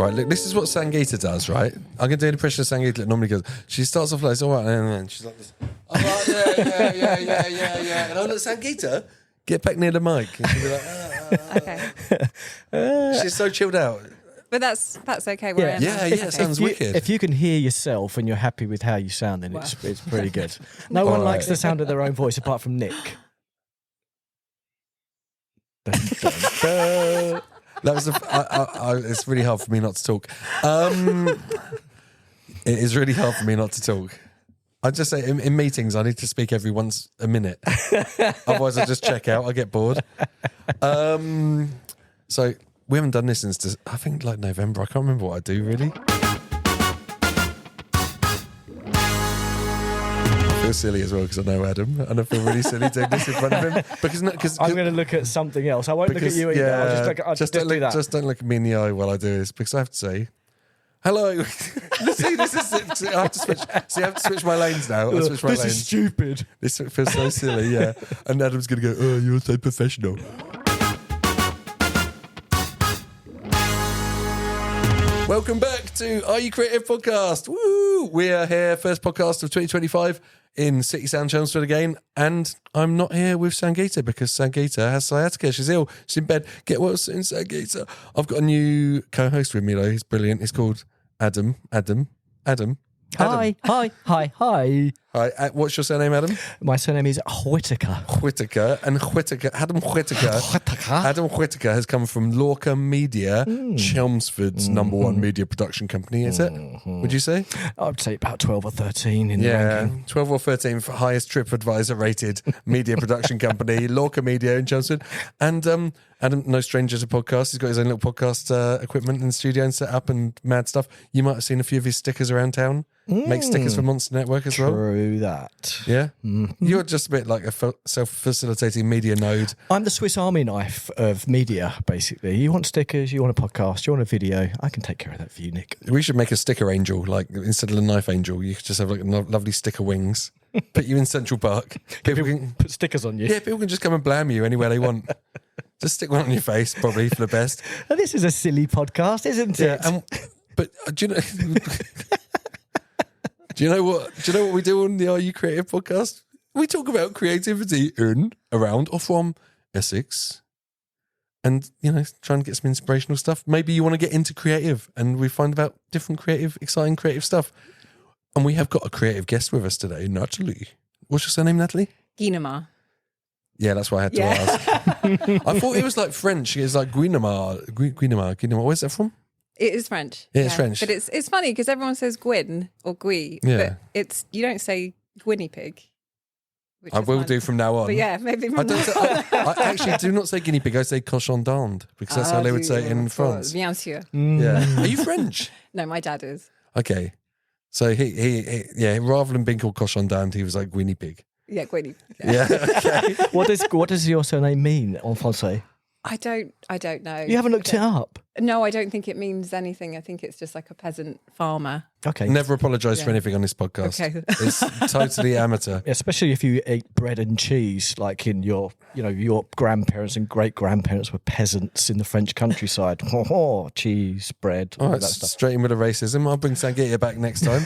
All right, look, this is what Sangeeta does, right? I'm going to do an impression of Sangeeta that normally goes. She starts off like, it's all right, and she's like this. I'm like, yeah. And I'm like, Sangeeta, get back near the mic. And she'll be like, Okay. She's so chilled out. But that's okay. Where I am. Yeah, it sounds wicked. If you can hear yourself and you're happy with how you sound, then it's pretty good. No one likes the sound of their own voice apart from Nick. Dun, dun, dun. That was it's really hard for me not to talk. It is really hard for me not to talk. I just say in meetings I need to speak every once a minute. Otherwise I just check out. I get bored. So we haven't done this since I think like November. I can't remember what I do really. I feel silly as well because I know Adam, and I feel really silly doing this in front of him because I'm going to look at something else. I won't look at you either. Yeah, I'll just do that. Just don't look at me in the eye while I do this because I have to say hello. See, this is I have to switch. See, I have to switch my lanes now. This is stupid. This feels so silly. Yeah, and Adam's going to go. Oh, you're so professional. Welcome back to Are You Creative Podcast. Woo! We are here, first podcast of 2025 in City Sound Chelmsford again. And I'm not here with Sangeeta because Sangeeta has sciatica. She's ill. She's in bed. Get well soon, Sangeeta. I've got a new co-host with me though. He's brilliant. He's called Adam. Hi. Hi. What's your surname, Adam? My surname is Whittaker. Adam Whittaker has come from Lorca Media, Chelmsford's number one media production company, is it? Would you say? I'd say about 12 or 13 in the ranking. 12 or 13 for highest TripAdvisor rated media production company, Lorca Media in Chelmsford. And Adam, no stranger to podcasts. He's got his own little podcast equipment in the studio and set up and mad stuff. You might have seen a few of his stickers around town. Make stickers for Monster Network as well. True that. Yeah? You're just a bit like a self-facilitating media node. I'm the Swiss Army knife of media, basically. You want stickers, you want a podcast, you want a video. I can take care of that for you, Nick. We should make a sticker angel, like instead of a knife angel, you could just have like lovely sticker wings. Put you in Central Park. People can put stickers on you. Yeah, people can just come and blam you anywhere they want. Just stick one on your face, probably for the best. Well, this is a silly podcast, isn't it? But do you know? Do you know what we do on the Are You Creative podcast? We talk about creativity in, around, or from Essex, and try and get some inspirational stuff. Maybe you want to get into creative, and we find about different exciting creative stuff. And we have got a creative guest with us today, Natalie. What's your surname, Natalie? Guinamard. Yeah, that's why I had to ask. I thought it was like French. It's like Guinamard. Where's that from? It is French. Yeah, it's French. But it's funny because everyone says Gwyn or Gui. Yeah. But you don't say Gwynny pig. I will do from now on. But yeah, maybe from I actually do not say guinea pig. I say cochon d'Inde because that's how they would say it in France. Bien sûr. Yeah. Are you French? No, my dad is. Okay. So he rather than being called cochon d'Inde, he was like guinea pig. Yeah, Gwynny. Yeah. Okay. What does your surname mean en français? I don't know. You haven't looked it up? No, I don't think it means anything. I think it's just like a peasant farmer. Okay. Never apologise for anything on this podcast. Okay. It's totally amateur. Especially if you ate bread and cheese, like in your grandparents and great grandparents were peasants in the French countryside. Cheese, bread, all that stuff. Straight in with the racism. I'll bring Sangeeta back next time.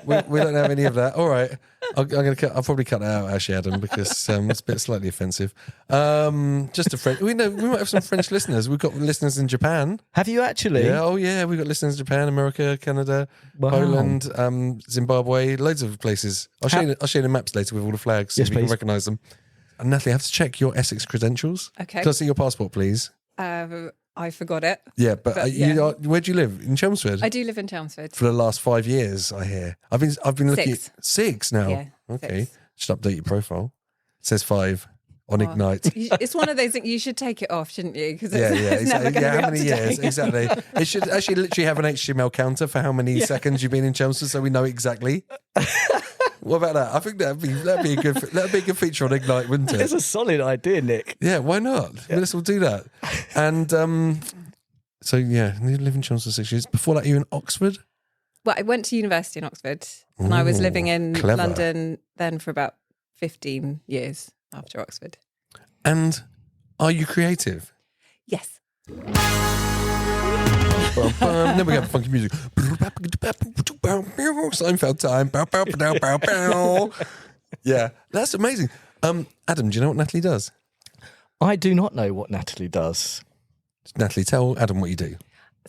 we don't have any of that. All right. I'll probably cut that out, actually, Adam, because it's a bit slightly offensive. Just a French. We might have some French listeners. We've got listeners in Japan. Have you actually? Yeah. Oh, yeah. We've got listeners in Japan, America, Canada, Poland, Zimbabwe, loads of places. I'll show you the maps later with all the flags so you can recognise them. And Natalie, I have to check your Essex credentials. Okay. Can I see your passport, please? I forgot it. Yeah, but where do you live? In Chelmsford? I do live in Chelmsford. For the last 5 years, I hear. I've been looking at 6 now. Yeah, okay. 6. Should update your profile. It says 5 on Ignite. It's one of those that you should take it off, shouldn't you? Because Exactly. never going to be how up many to years? date. Exactly. It should actually literally have an HTML counter for how many seconds you've been in Chelmsford, so we know exactly. What about that? I think that'd be a good feature on Ignite, wouldn't it? It's a solid idea, Nick. Yeah, why not? Yeah. Let's all do that. And so you live in Chelmsford 6 years. Before that, you were in Oxford? Well, I went to university in Oxford, and I was living in clever. London then for about 15 years after Oxford. And are you creative? Yes. And then we have funky music. Seinfeld time. Yeah, that's amazing. Adam, do you know what Natalie does? I do not know what Natalie does. Natalie, tell Adam what you do.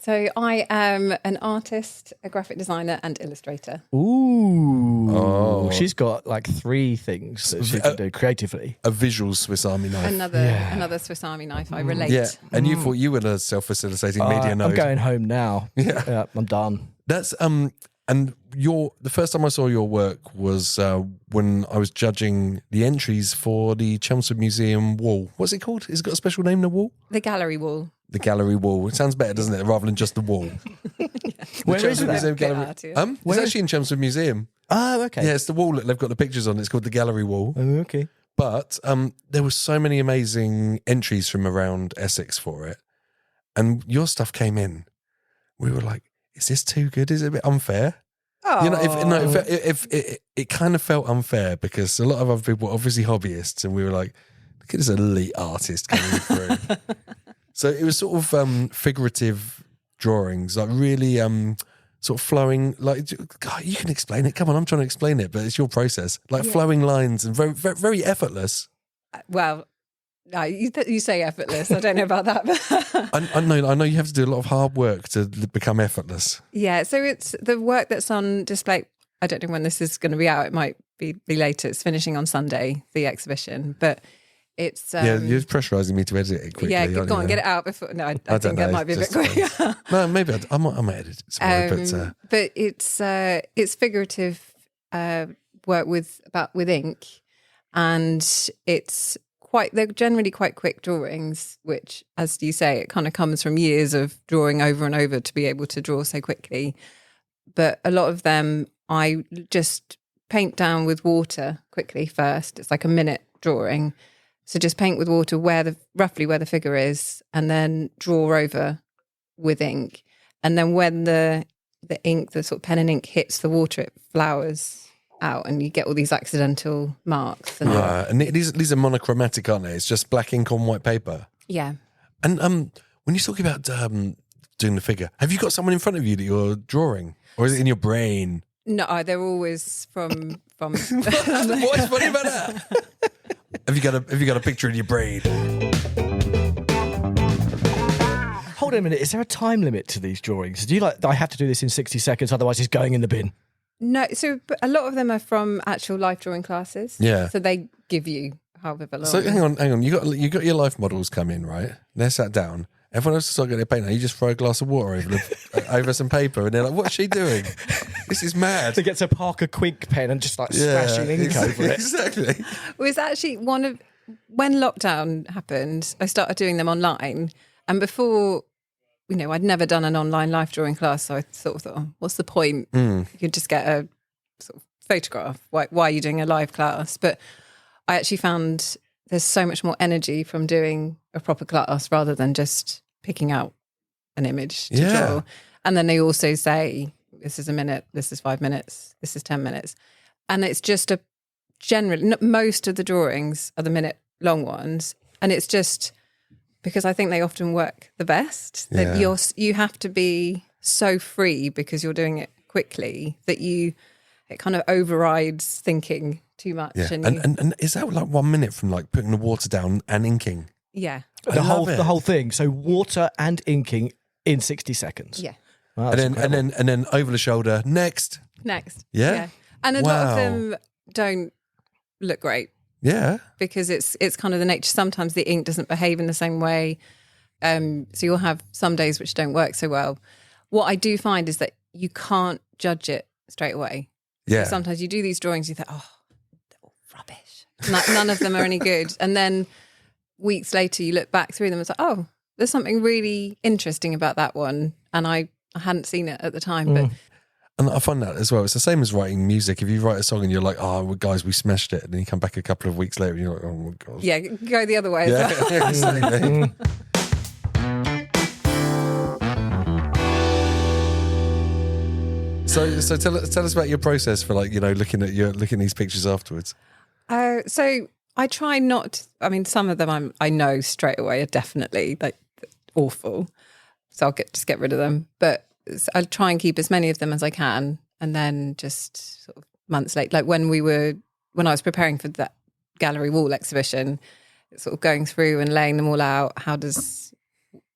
So I am an artist, a graphic designer, and illustrator. Ooh. Oh. She's got like 3 things that she can do creatively. A visual Swiss Army knife. Another Swiss Army knife. I relate. Yeah, and you thought you were a self-facilitating media node. I'm going home now. Yeah. I'm done. That's and the first time I saw your work was when I was judging the entries for the Chelmsford Museum wall. What's it called? Has it got a special name, the wall? The gallery wall. The gallery wall. It sounds better, doesn't it? Rather than just the wall. Where is that? Museum gallery. It's actually in Chelmsford Museum. Oh, okay. Yeah, it's the wall that they've got the pictures on. It's called the gallery wall. Oh, okay. But there were so many amazing entries from around Essex for it. And your stuff came in. We were like, is this too good? Is it a bit unfair? Oh. You know, if it kind of felt unfair because a lot of other people were obviously hobbyists, and we were like, look at this elite artist coming through. So it was sort of figurative drawings, like really sort of flowing. Like, God, you can explain it. Come on, I'm trying to explain it, but it's your process. Like flowing lines and very, very, very effortless. Well, no, you say effortless. I don't know about that. But I know you have to do a lot of hard work to become effortless. Yeah, so it's the work that's on display. I don't know when this is going to be out. It might be later. It's finishing on Sunday, the exhibition, but it's yeah, you're pressurising me to edit it quickly. Yeah, go on, get it out before. No, I think know, that might be a bit quick. No, maybe I might edit it tomorrow. But it's figurative work with ink, and they're generally quite quick drawings, which, as you say, it kind of comes from years of drawing over and over to be able to draw so quickly. But a lot of them I just paint down with water quickly first. It's like a minute drawing. So just paint with water roughly where the figure is, and then draw over with ink. And then when the ink, the sort of pen and ink hits the water, it flowers out, and you get all these accidental marks. And these are monochromatic, aren't they? It's just black ink on white paper. Yeah. And when you're talking about doing the figure, have you got someone in front of you that you're drawing, or is it in your brain? No, they're always from. What's funny about that? Have you got a picture in your brain? Hold on a minute. Is there a time limit to these drawings? Do you I have to do this in 60 seconds, otherwise it's going in the bin? No, so but a lot of them are from actual life drawing classes. Yeah. So they give you however long. So hang on. You got your life models come in, right? They're sat down. Everyone else is not getting their paint. Now you just throw a glass of water over some paper, and they're like, "What's she doing? This is mad." They get a Parker Quink pen and just smashing ink over it. Exactly. It was actually when lockdown happened, I started doing them online, and before, I'd never done an online life drawing class, so I sort of thought, oh, what's the point? You could just get a sort of photograph. Why are you doing a live class? But I actually found there's so much more energy from doing a proper class rather than just picking out an image to draw. And then they also say, this is a minute, this is 5 minutes, this is 10 minutes. And it's just most of the drawings are the minute long ones. And it's just because I think they often work the best. That you have to be so free because you're doing it quickly that it kind of overrides thinking too much. Yeah. And is that like 1 minute from like putting the water down and inking? Yeah. The whole thing. So water and inking in 60 seconds. Yeah. Wow, and then over the shoulder, next. Yeah. And a lot of them don't look great. Yeah. Because it's kind of the nature. Sometimes the ink doesn't behave in the same way. So you'll have some days which don't work so well. What I do find is that you can't judge it straight away. Yeah. So sometimes you do these drawings, you think, oh, they're all rubbish. None of them are any good. And then weeks later, you look back through them and it's like, oh, there's something really interesting about that one. And I hadn't seen it at the time. But And I find that as well. It's the same as writing music. If you write a song and you're like, oh, well, guys, we smashed it. And then you come back a couple of weeks later and you're like, oh, my God. Yeah, go the other way as well. Yeah, exactly. So tell us about your process for looking at these pictures afterwards. So I try not. I mean, some of them I know straight away are definitely awful, so I'll just get rid of them. But I'll try and keep as many of them as I can, and then just sort of months later, like when I was preparing for that gallery wall exhibition, sort of going through and laying them all out.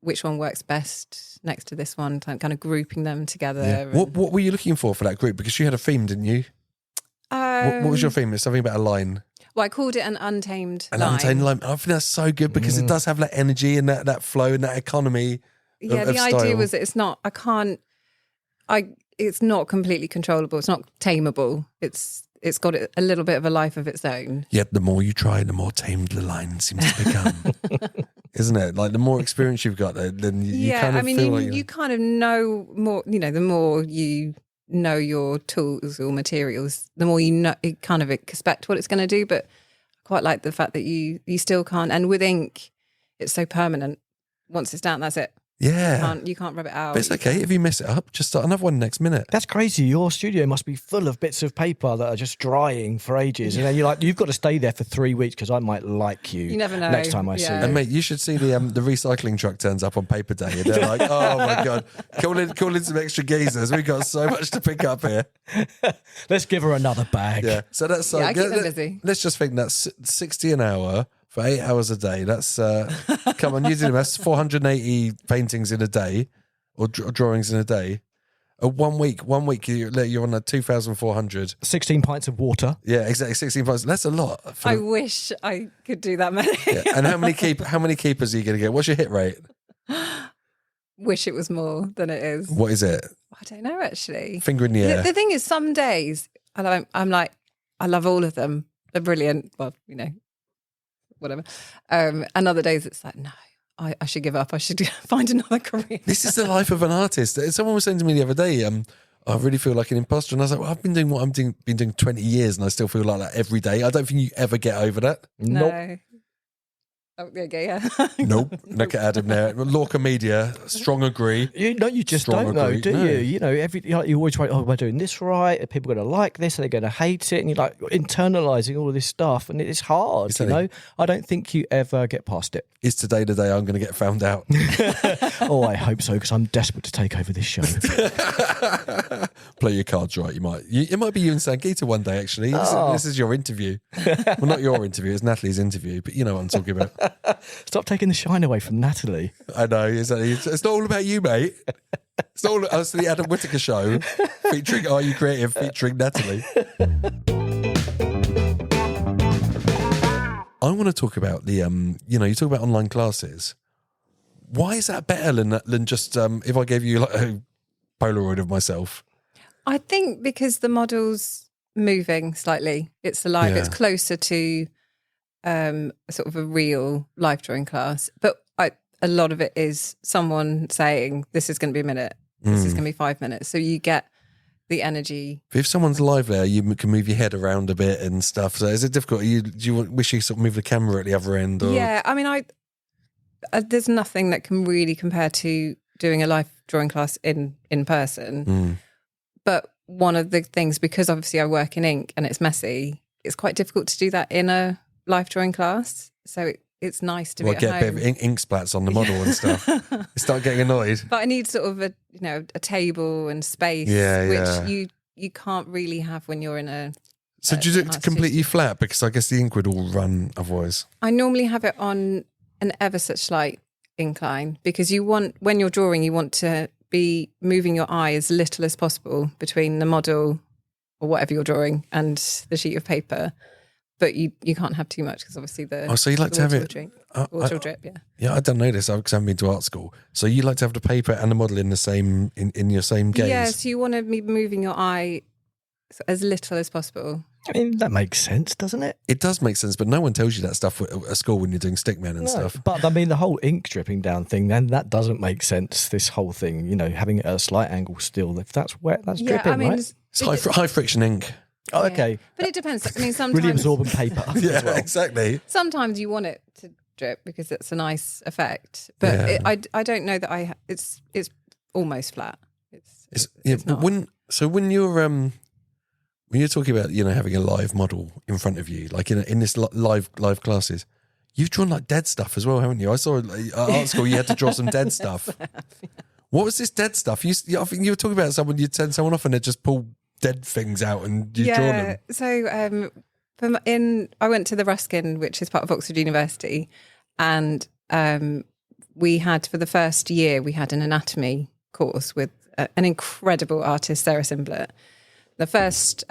Which one works best next to this one? Kind of grouping them together. Yeah. What were you looking for that group? Because you had a theme, didn't you? What was your theme? It's something about a line. Well, I called it an untamed line. An untamed line. I think that's so good because it does have that energy and that flow and that economy. Yeah, of the style. idea was that it's not completely controllable. It's not tameable. It's got a little bit of a life of its own. Yet the more you try, the more tamed the line seems to become. Isn't it? Like the more experience you've got, then you kind of feel like you kind of know more. You know, the more you know your tools or materials, the more you know, you kind of expect what it's going to do. But I quite like the fact that you still can't. And with ink, it's so permanent. Once it's down, that's it. Yeah. You can't rub it out. But it's okay. If you mess it up, just start another one next minute. That's crazy. Your studio must be full of bits of paper that are just drying for ages. You know, you've got to stay there for 3 weeks because I might like you. You never know. Next time I see you. And mate, you should see the recycling truck turns up on paper day and they're like, oh my God, call in some extra geezers. We've got so much to pick up here. Let's give her another bag. Yeah. So that's I keep them busy. Let's just think that's 60 an hour for 8 hours a day. That's come on, you do that's 480 paintings in a day or drawings in a day. 1 week you're on 2,400. 16 pints of water. Yeah, exactly. 16 pints. That's a lot. I wish I could do that many. Yeah. And how many keepers are you going to get? What's your hit rate? Wish it was more than it is. What is it? I don't know, actually. Finger in the air. The thing is, some days I'm like, I love all of them. They're brilliant. Well, you know, whatever. And other days it's like, no, I should give up. I should find another career. This is the life of an artist. Someone was saying to me the other day, I really feel like an imposter. And I was like, well, I've been doing what been doing 20 years and I still feel like that every day. I don't think you ever get over that. No. Nope. Oh, okay, yeah. Nope. Look at Adam there. Lorca Media, strong agree. You just Strong don't know, agree. do No. you? You know, you always write, oh, am I doing this right? Are people going to like this? Are they going to hate it? And you're like internalizing all of this stuff, and it's hard. Exactly. You know, I don't think you ever get past it. Is today the day I'm going to get found out? Oh, I hope so, because I'm desperate to take over this show. Play your cards right. It might be you and Sangeeta one day. Actually, this is your interview. Well, not your interview. It's Natalie's interview. But you know what I'm talking about. Stop taking the shine away from Natalie. I know. Exactly. It's not all about you, mate. It's all it's the Adam Whittaker show featuring Are You Creative featuring Natalie. I want to talk about the you talk about online classes. Why is that better than just if I gave you like a Polaroid of myself? I think because the model's moving slightly. It's alive. Yeah. It's closer to sort of a real life drawing class. But a lot of it is someone saying, this is going to be a minute. This is going to be 5 minutes. So you get the energy. If someone's live there, you can move your head around a bit and stuff. So is it difficult? Do you wish you sort of move the camera at the other end? Or? Yeah, I mean, there's nothing that can really compare to doing a live drawing class in person. But one of the things, because obviously I work in ink and it's messy, it's quite difficult to do that in a live drawing class. So it's nice to be at get home. a bit of ink splats on the model and stuff. You start getting annoyed. But I need sort of a table and space, which you can't really have when you're in a. So do you do it completely flat? Because I guess the ink would all run otherwise. I normally have it on an ever such slight incline because when you're drawing, you want to be moving your eye as little as possible between the model or whatever you're drawing and the sheet of paper. But you can't have too much because obviously so you like to have it. Water will drip, yeah. Yeah, I don't know this because I haven't been to art school. So you like to have the paper and the model in the same in your same gaze. Yeah, so you want to be moving your eye as little as possible. I mean, that makes sense, doesn't it? It does make sense, but no one tells you that stuff at school when you're doing stickmen and stuff. But I mean, the whole ink dripping down thing, then that doesn't make sense. This whole thing, having it at a slight angle still. If that's wet, that's dripping, right? It's high friction ink. Oh, okay. But it depends. I mean, sometimes Really absorbent paper. Yeah, as well. exactly. Sometimes you want it to drip because it's a nice effect. But I don't know that it's almost flat. It's not. When you're talking about having a live model in front of you, like in this live classes, You've drawn like dead stuff as well, haven't you? I saw at art school you had to draw some dead stuff. What was this dead stuff? I think you were talking about someone, you'd send someone off and they'd just pull dead things out and you'd draw them. So I went to the Ruskin, which is part of Oxford University, and we had, for the first year, we had an anatomy course with an incredible artist, Sarah Simblett. The first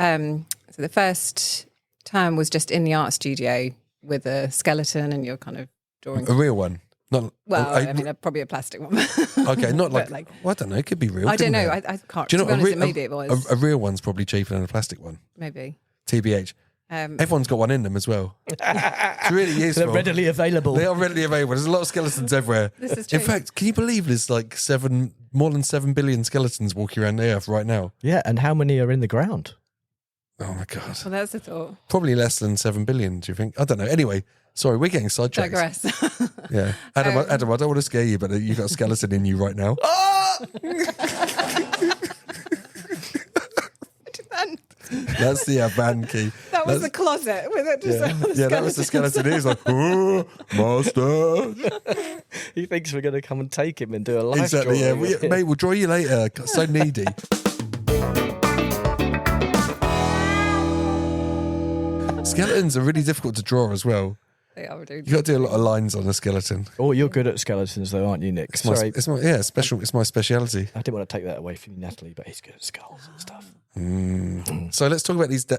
term was just in the art studio with a skeleton, and you're kind of drawing A real one. Not well. I mean, probably a plastic one. Okay, not But well, I don't know. It could be real. I don't know. couldn't it? I can't. Do you know to be what, honest, maybe it was. a real one's probably cheaper than a plastic one. Maybe. TBH. Everyone's got one in them as well. It's really useful. They're readily available. They are readily available. There's a lot of skeletons everywhere. This is true. In fact, can you believe there's like more than 7 billion skeletons walking around the earth right now? Yeah, and how many are in the ground? Oh my God. Well, that's a thought. Probably less than 7 billion, do you think? I don't know. Anyway, sorry, we're getting sidetracked. Digress. Yeah. Adam, I don't want to scare you, but you've got a skeleton in you right now. That's the band key. That was the closet with it. Just Yeah, that was the skeleton. He was like, oh, master. He thinks we're going to come and take him and do a live Exactly, yeah. drawing. Mate, we'll draw you later. So needy. Skeletons are really difficult to draw as well. They are doing. You got to do a lot of lines on a skeleton. Oh, you're good at skeletons, though, aren't you, Nick? It's my Sorry, speciality. I didn't want to take that away from you, Natalie, but he's good at skulls and stuff. So let's talk about these. The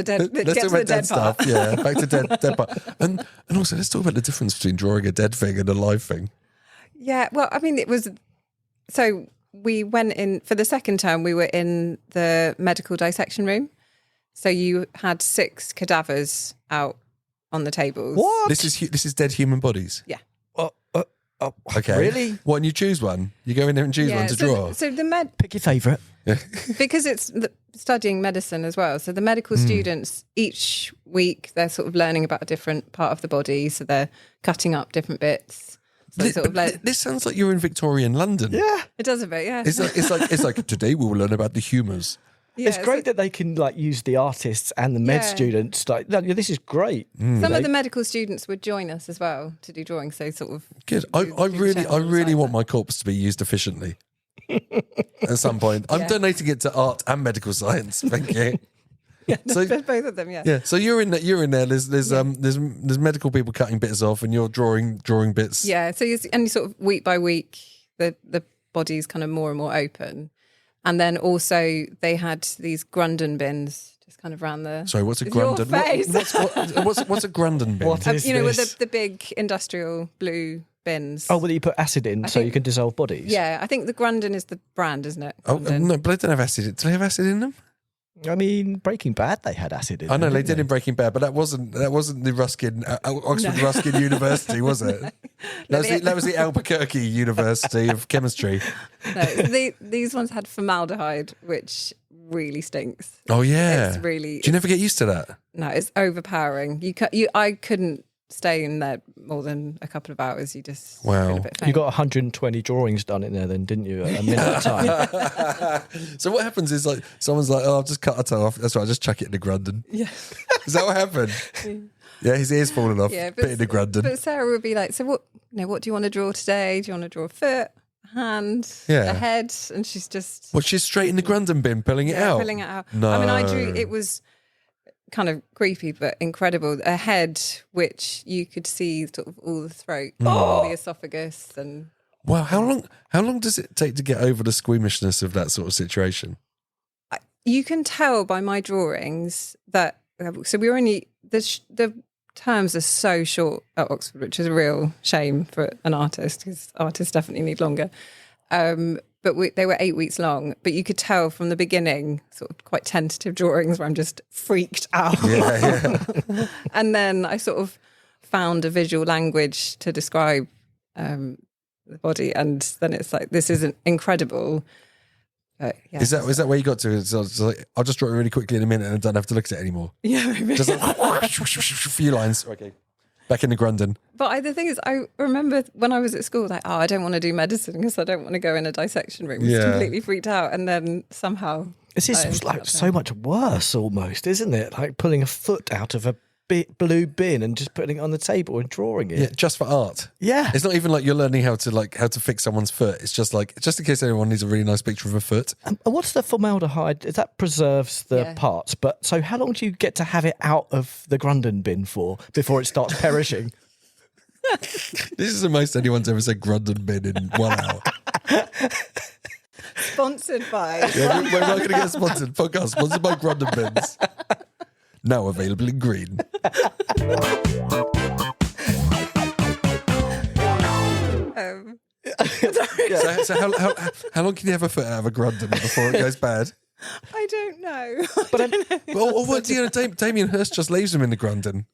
dead. Let's talk about dead part. stuff. Yeah, back to dead part. And also let's talk about the difference between drawing a dead thing and a live thing. Yeah, well, I mean, it was. So we went in for the second term. We were in the medical dissection room. So you had 6 cadavers out on the tables. What? This is dead human bodies. Yeah. Okay. Really? What? And you choose one. You go in there and choose one to draw. So the Pick your favourite. because it's studying medicine as well. So the medical students, each week they're sort of learning about a different part of the body. So they're cutting up different bits. So This sounds like you're in Victorian London. Yeah. it does a bit, yeah. It's like today we will learn about the humours. Yeah, It's great that they can use the artists and the med Yeah. students. This is great. Some of the medical students would join us as well to do drawing. So sort of Good. I really want my corpse to be used efficiently. At some point, I'm donating it to art and medical science. Thank you. So both of them, yeah. yeah, so you're in there. There's medical people cutting bits off, and you're drawing bits. Yeah, so you sort of week by week, the body's kind of more and more open. And then also they had these Grundon bins just kind of around the... Sorry, what's a It's your Grundon? face. What's a Grundon bin? What is with this? the big industrial blue bins. Oh, well, you put acid in so you can dissolve bodies? Yeah, I think the Grundon is the brand, isn't it? Oh Grundon. no, but they don't have acid. Do they have acid in them? I mean, Breaking Bad, they had acid in I know them, they didn't did in Breaking Bad, but that wasn't the Ruskin Oxford Ruskin University, was it? That was the Albuquerque University of Chemistry. No, these ones had formaldehyde, which really stinks. Oh yeah, It's really... Do you never get used to that? No, it's overpowering. I couldn't stay in there more than a couple of hours. You just Wow. feel a bit You faint. got 120 drawings done in there then, didn't you, at a minute at a time? So what happens is like someone's like, "Oh, I've just cut a toe off." That's right, I just chuck it in the Grundon. Yeah. Is that what happened? Yeah, his ear's falling off. Yeah, Bit in the Grundon. But Sarah would be like, "So what? What do you want to draw today? Do you want to draw a foot, a hand, Yeah. a head?" And she's just Well, she's straight in the Grundon bin, pulling it out. pulling it out. No. I mean, I drew. It was kind of creepy but incredible. A head which you could see sort of all the throat, all the esophagus, and Wow, how long does it take to get over the squeamishness of that sort of situation? you can tell by my drawings that. So we were only the terms are so short at Oxford, which is a real shame for an artist because artists definitely need longer. But they were 8 weeks long. But you could tell from the beginning, sort of quite tentative drawings where I'm just freaked out. Yeah. And then I sort of found a visual language to describe the body, and then it's like, this isn't incredible. But yeah. Is that where you got to? So it's like, I'll just draw it really quickly in a minute and I don't have to look at it anymore. Yeah, maybe. Just like, a few lines. Okay. Back in the Grundon. But the thing is, I remember when I was at school, like, I don't want to do medicine because I don't want to go in a dissection room. I was Yeah. completely freaked out. And then somehow... This is I ended like up so there. much worse almost, isn't it? Like pulling a foot out of a blue bin and just putting it on the table and drawing it. Yeah, just for art. Yeah. It's not even like you're learning how to fix someone's foot. It's just in case anyone needs a really nice picture of a foot. And what's the formaldehyde? That preserves the parts. But so how long do you get to have it out of the Grundon bin for before it starts perishing? This is the most anyone's ever said Grundon bin in 1 hour. Sponsored by. Yeah, we're not going to get sponsored. Podcast sponsored by Grundon bins. Now available in green. So how long can you have a foot out of a Grundon before it goes bad? I don't know. But Damien Hirst just leaves them in the Grundon,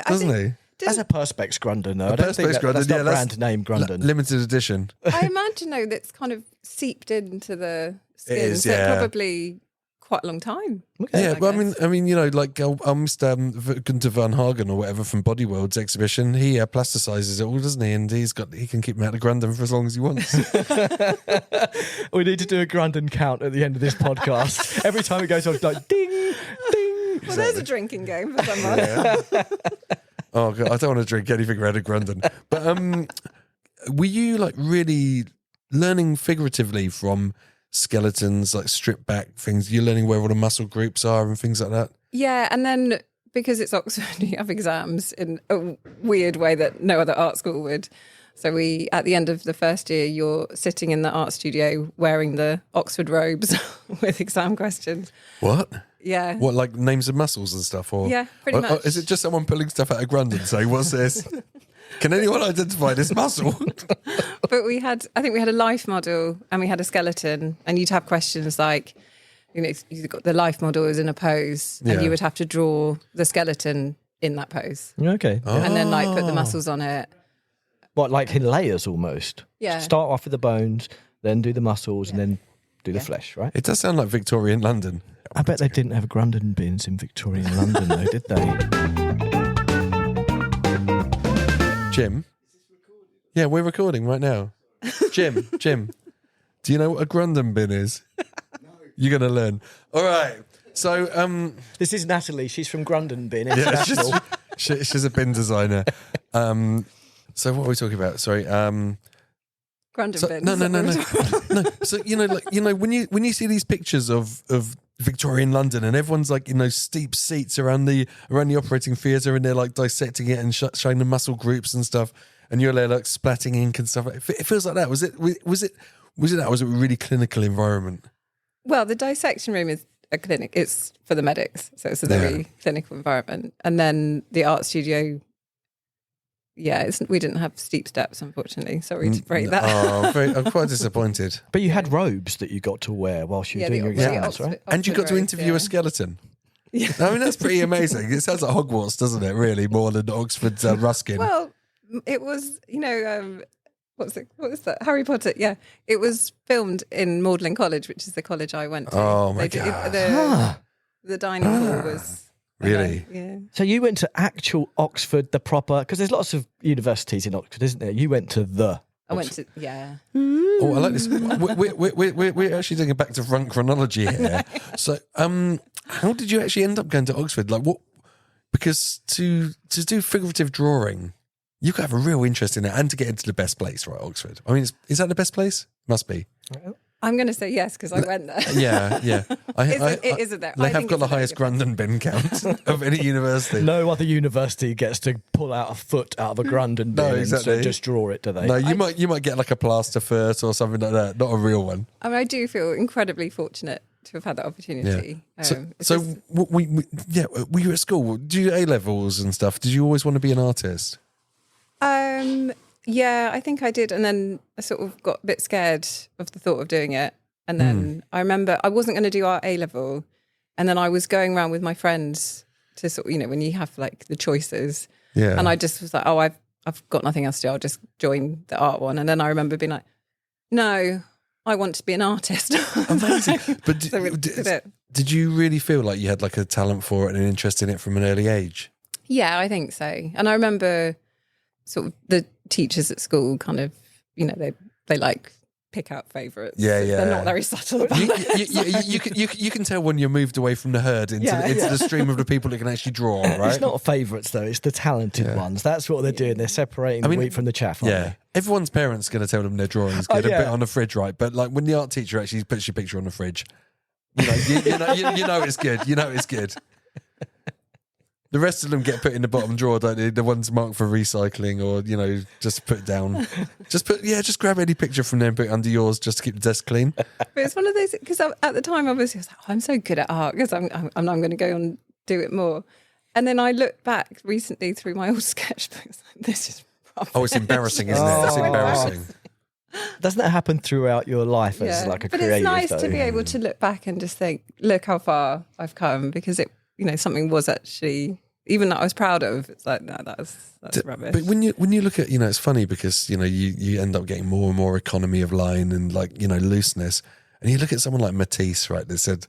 doesn't he? As a Perspex Grundon, though. I don't think Perspex Grundon, that's not brand name Grundon. Limited edition. I imagine, though, that's kind of seeped into the skin. It is, so probably quite a long time. Okay. Yeah, well, I mean, you know, like Mr. Gunther Van Hagen or whatever from Body World's exhibition, he plasticizes it all, doesn't he? And he can keep them out of Grundon for as long as he wants. We need to do a Grundon count at the end of this podcast. Every time it goes on, it's like ding, ding. Well, there's a drinking game for someone. Yeah. Oh God, I don't want to drink anything out of Grundon. But were you like really learning figuratively from skeletons, like stripped back things? You're learning where all the muscle groups are and things like that? Yeah, and then because it's Oxford, you have exams in a weird way that no other art school would. So at the end of the first year, you're sitting in the art studio wearing the Oxford robes with exam questions. What? Yeah. What, like names of muscles and stuff? Or yeah, pretty much. Or is it just someone pulling stuff out of Grundon saying, what's this? Can anyone identify this muscle? But I think we had a life model and we had a skeleton, and you'd have questions like, you know, you've got the life model is in a pose, and you would have to draw the skeleton in that pose. Okay. And then like put the muscles on it. What, like in layers almost? Yeah. Start off with the bones, then do the muscles, and then do the flesh, right? It does sound like Victorian London. I bet they didn't have Grundon bins in Victorian London, though, did they? Jim? Yeah, we're recording right now. Jim, do you know what a Grundon bin is? No. You're going to learn. All right. So, this is Natalie. She's from Grundon Bin yeah, International. she's a bin designer. So what are we talking about? Sorry. Grundon bins. No. So when you see these pictures of Victorian London and everyone's like, you know, steep seats around the operating theatre and they're like dissecting it and showing the muscle groups and stuff, and you're there like splatting ink and stuff. It feels like that. Was it a really clinical environment? Well, the dissection room is a clinic. It's for the medics, so it's a very clinical environment. And then the art studio. Yeah, we didn't have steep steps, unfortunately. Sorry to break that. I'm quite disappointed. But you had robes that you got to wear whilst you were doing your exams, right? And you got to interview a skeleton. Yeah. I mean, that's pretty amazing. It sounds like Hogwarts, doesn't it, really, more than Oxford's Ruskin? Well, it was, you know, what was that? Harry Potter, yeah. It was filmed in Magdalen College, which is the college I went to. Oh, my God. The dining hall was... Really? Yeah. So you went to actual Oxford, the proper... Because there's lots of universities in Oxford, isn't there? You went to the... I went to, yeah. Oh, I like this. We're actually doing a back to front chronology here. So, how did you actually end up going to Oxford? Like, what? Because to do figurative drawing, you could have a real interest in it, and to get into the best place, right? Oxford. I mean, is that the best place? Must be. I'm going to say yes because I went there. Yeah. It is there. They have got the highest Grundon bin count of any university. No other university gets to pull out a foot out of a Grundon bin and just draw it, do they? No, you might get like a plaster foot or something like that, not a real one. I mean, I do feel incredibly fortunate to have had that opportunity. Yeah. Were you at school? Did you do A-levels and stuff? Did you always want to be an artist? Yeah, I think I did. And then I sort of got a bit scared of the thought of doing it. And then I remember I wasn't going to do our A-level. And then I was going around with my friends to sort of, you know, when you have like the choices. Yeah. And I just was like, oh, I've got nothing else to do. I'll just join the art one. And then I remember being like, no, I want to be an artist. Amazing. But did you really feel like you had like a talent for it and an interest in it from an early age? Yeah, I think so. And I remember sort of the teachers at school kind of, you know, they like pick out favourites. Yeah. They're not very subtle about it. You can tell when you're moved away from the herd into the stream of the people that can actually draw, right? It's not favourites though; it's the talented ones. That's what they're doing. They're separating the wheat from the chaff. Aren't they? Everyone's parents going to tell them their drawing's good. A bit on the fridge, right? But like when the art teacher actually puts your picture on the fridge, you know it's good. You know it's good. The rest of them get put in the bottom drawer, don't they? The ones marked for recycling, or just put down. Just grab any picture from there and put it under yours, just to keep the desk clean. But it's one of those, because at the time, obviously, I was like, I'm so good at art because I'm going to go and do it more. And then I look back recently through my old sketchbooks. Like, this is rubbish. Oh, it's embarrassing, isn't it? It's embarrassing. Doesn't that happen throughout your life as like a creative? But it's nice though? to be able to look back and just think, look how far I've come, because it, something was actually, even that I was proud of. It's like, no, that's rubbish. But when you look at, it's funny because you end up getting more and more economy of line and looseness, and you look at someone like Matisse, right? That said,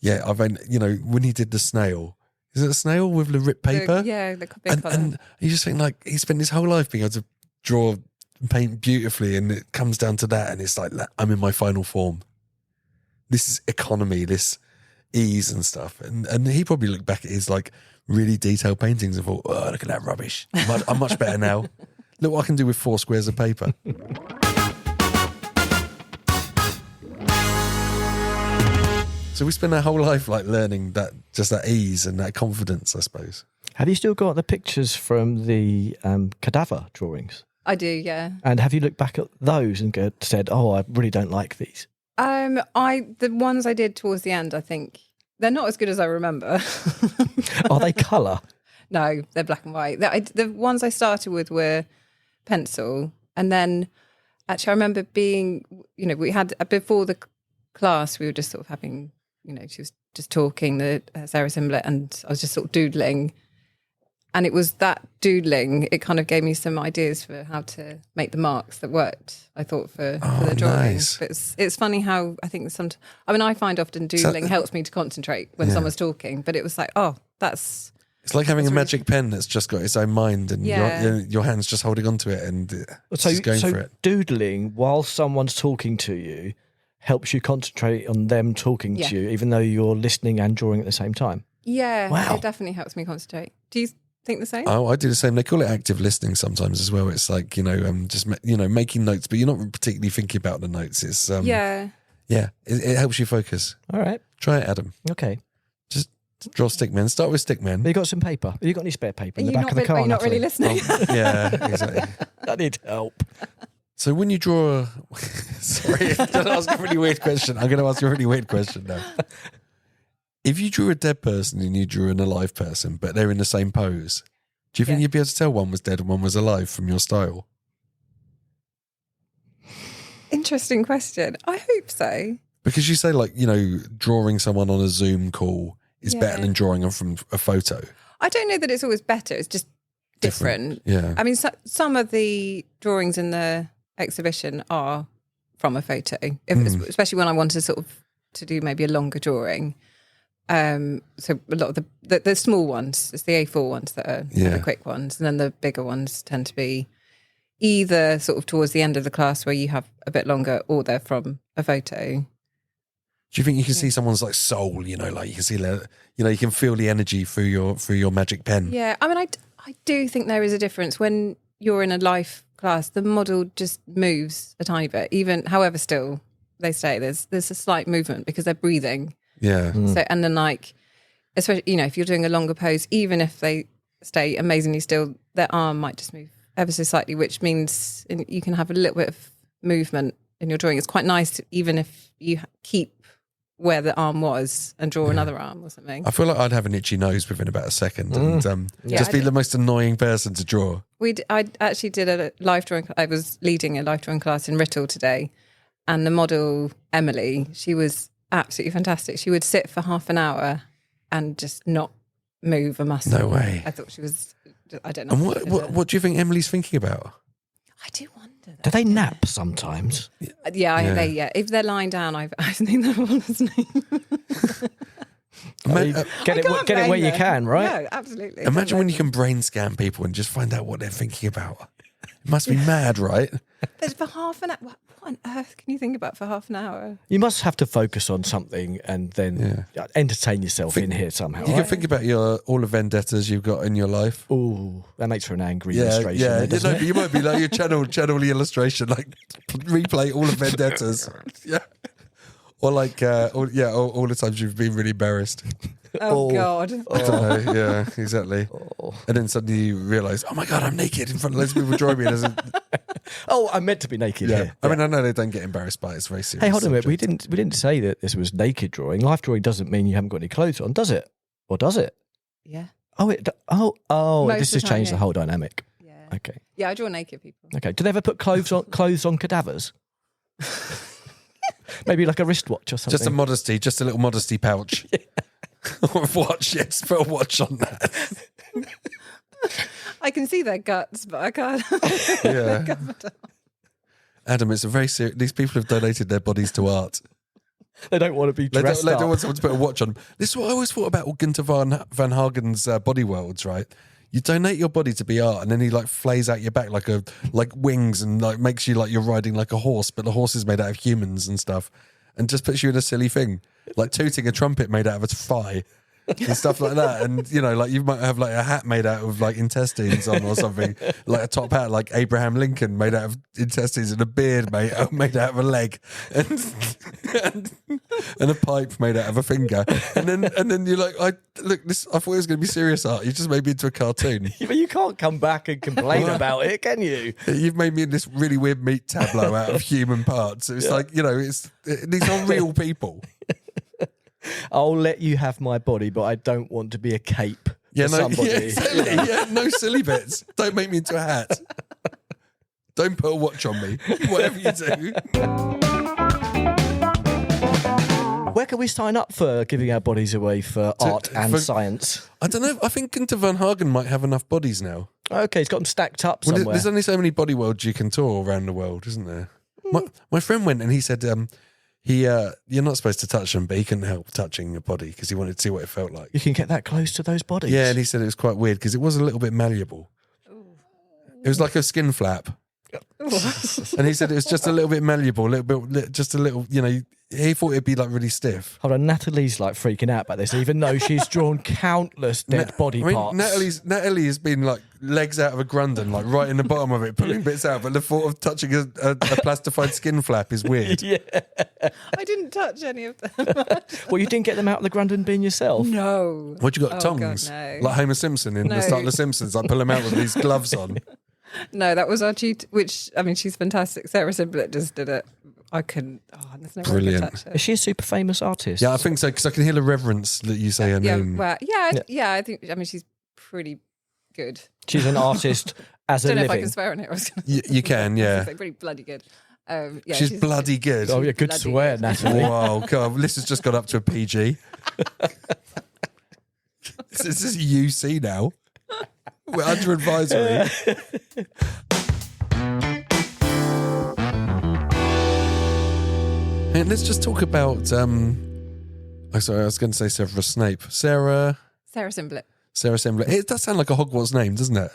when he did the snail. Is it a snail with the ripped paper? The big colour. And you just think like he spent his whole life being able to draw and paint beautifully, and it comes down to that, and it's like, I'm in my final form. This is economy, this ease and stuff. And he probably looked back at his like really detailed paintings and thought, oh, look at that rubbish. I'm much better now. Look what I can do with 4 squares of paper. So we spend our whole life like learning that ease and that confidence, I suppose. Have you still got the pictures from the cadaver drawings? I do, yeah. And have you looked back at those and said, oh, I really don't like these? The ones I did towards the end, I think they're not as good as I remember. Are they colour? No, they're black and white. The ones I started with were pencil, and then actually I remember being, we had before the class, we were just sort of having, she was just talking, Sarah Simblett, and I was just sort of doodling. And it was that doodling, it kind of gave me some ideas for how to make the marks that worked, I thought, for the drawings. Nice. But it's funny how I think I find often doodling helps me to concentrate when someone's talking, but it was like, that's... It's like having a magic pen that's just got its own mind, and your hand's just holding onto it and just going for it. Doodling while someone's talking to you helps you concentrate on them talking to you, even though you're listening and drawing at the same time. Yeah, wow. It definitely helps me concentrate. Do you think the same? Oh, I do the same. They call it active listening sometimes as well. It's like, just, making notes, but you're not particularly thinking about the notes. It's, it helps you focus. All right. Try it, Adam. Okay. Just draw stickmen. Start with stickmen. Have you got some paper? Have you got any spare paper in the back of the car? Are you not really listening? Yeah, exactly. I need help. So when you draw sorry, I'm going to ask a really weird question. I'm going to ask you a really weird question now. If you drew a dead person and you drew an alive person, but they're in the same pose, do you think you'd be able to tell one was dead and one was alive from your style? Interesting question. I hope so. Because you say, drawing someone on a Zoom call is better than drawing them from a photo. I don't know that it's always better. It's just different. Yeah. I mean, some of the drawings in the exhibition are from a photo, especially when I want to to do maybe a longer drawing. So a lot of the small ones, it's the A4 ones that are the quick ones, and then the bigger ones tend to be either sort of towards the end of the class where you have a bit longer, or they're from a photo. Do you think you can see someone's soul? You can see you can feel the energy through your magic pen. Yeah, I mean, I do think there is a difference when you're in a life class. The model just moves a tiny bit, even however still they stay. There's a slight movement because they're breathing. Yeah. So, and then especially, if you're doing a longer pose, even if they stay amazingly still, their arm might just move ever so slightly, which means you can have a little bit of movement in your drawing. It's quite nice even if you keep where the arm was and draw another arm or something. I feel like I'd have an itchy nose within about a second and just be the most annoying person to draw. I actually did a live drawing. I was leading a live drawing class in Writtle today, and the model, Emily, she was absolutely fantastic. She would sit for half an hour and just not move a muscle. No way. I thought she was, I don't know. And what do you think Emily's thinking about? I do wonder that. Do they nap sometimes? Yeah. If they're lying down, I think they're all listening. Get it where you can, right? Yeah, absolutely. Imagine when you can brain scan people and just find out what they're thinking about. It must be mad, right? But for half an hour, what on earth can you think about for half an hour? You must have to focus on something and then entertain yourself in here somehow. You can think about all the vendettas you've got in your life. Ooh, that makes for an angry illustration. There, doesn't it? You might be like your channel the illustration, like replay all the vendettas. Yeah. Or like, all the times you've been really embarrassed. Oh, God. I don't know. Yeah, exactly. And then suddenly you realise, oh my God, I'm naked in front of loads of people drawing me. I'm meant to be naked here. I mean, I know they don't get embarrassed by it. It's very serious. Hey, hold on a minute. subject. We didn't say that this was naked drawing. Life drawing doesn't mean you haven't got any clothes on, does it? Or does it? Yeah. This Most has of the time, changed the yeah. whole dynamic. Yeah. Okay. Yeah, I draw naked people. Okay. Do they ever put clothes on cadavers? Maybe like a wristwatch or something. Just a little modesty pouch. Or a watch, yes, put a watch on that. I can see their guts, but I can't. Yeah. Adam, it's a very serious. These people have donated their bodies to art. They don't want to be They dressed don't up. want someone to put a watch on. This is what I always thought about Gunther van Hagen's body worlds, right? You donate your body to be art, and then he like flays out your back like wings, and like makes you like you're riding like a horse, but the horse is made out of humans and stuff, and just puts you in a silly thing, like tooting a trumpet made out of a thigh. And stuff like that, and you know, like you might have like a hat made out of like intestines on or something, like a top hat like Abraham Lincoln made out of intestines, and a beard made out of a leg, and a pipe made out of a finger, and then you're like, I thought it was going to be serious art. You just made me into a cartoon. But you can't come back and complain about it, can you? You've made me in this really weird meat tableau out of human parts. It's like, you know, these are real people. I'll let you have my body, but I don't want to be a cape for somebody. Yeah, exactly. Yeah, no silly bits. Don't make me into a hat. Don't put a watch on me. Whatever you do. Where can we sign up for giving our bodies away for art and science? I don't know. I think Gunther van Hagen might have enough bodies now. Okay, he's got them stacked up Well, somewhere. there's only so many body worlds you can tour around the world, isn't there? My friend went and he said you're not supposed to touch them, but he couldn't help touching a body because he wanted to see what it felt like. You can get that close to those bodies. Yeah, and he said it was quite weird because it was a little bit malleable. It was like a skin flap. And he said it was just a little bit malleable, just a little, you know, he thought it'd be like really stiff. Hold on, Natalie's like freaking out about this, even though she's drawn countless dead body parts. Natalie has been like legs out of a grundon, like right in the bottom of it, pulling bits out. But the thought of touching a plastified skin flap is weird. Yeah. I didn't touch any of them. Well, you didn't get them out of the grundon bin yourself? No. What, you got Oh, tongs? God, no. Like Homer Simpson in the No. start of The Simpsons, like pull him out with these gloves on. No, that was our tutor, which, I mean, she's fantastic. Sarah Simblett just did it. I couldn't, there's no way I Brilliant. could touch her. Is she a super famous artist? Yeah, I think so, because I can hear the reverence that you say her Yeah, name. well, I think, I mean, she's pretty good. She's an artist as I a don't know if I living. can swear on it. I was going to You can, yeah. say pretty bloody good. Yeah, she's bloody good. Oh, yeah, good bloody swear, good. Natalie. Wow, God, this has just got up to a PG. This is UC now. We're under advisory. And let's just talk about. Sorry, I was going to say Severus Snape. Sarah Simblett. Simblett. It does sound like a Hogwarts name, doesn't it?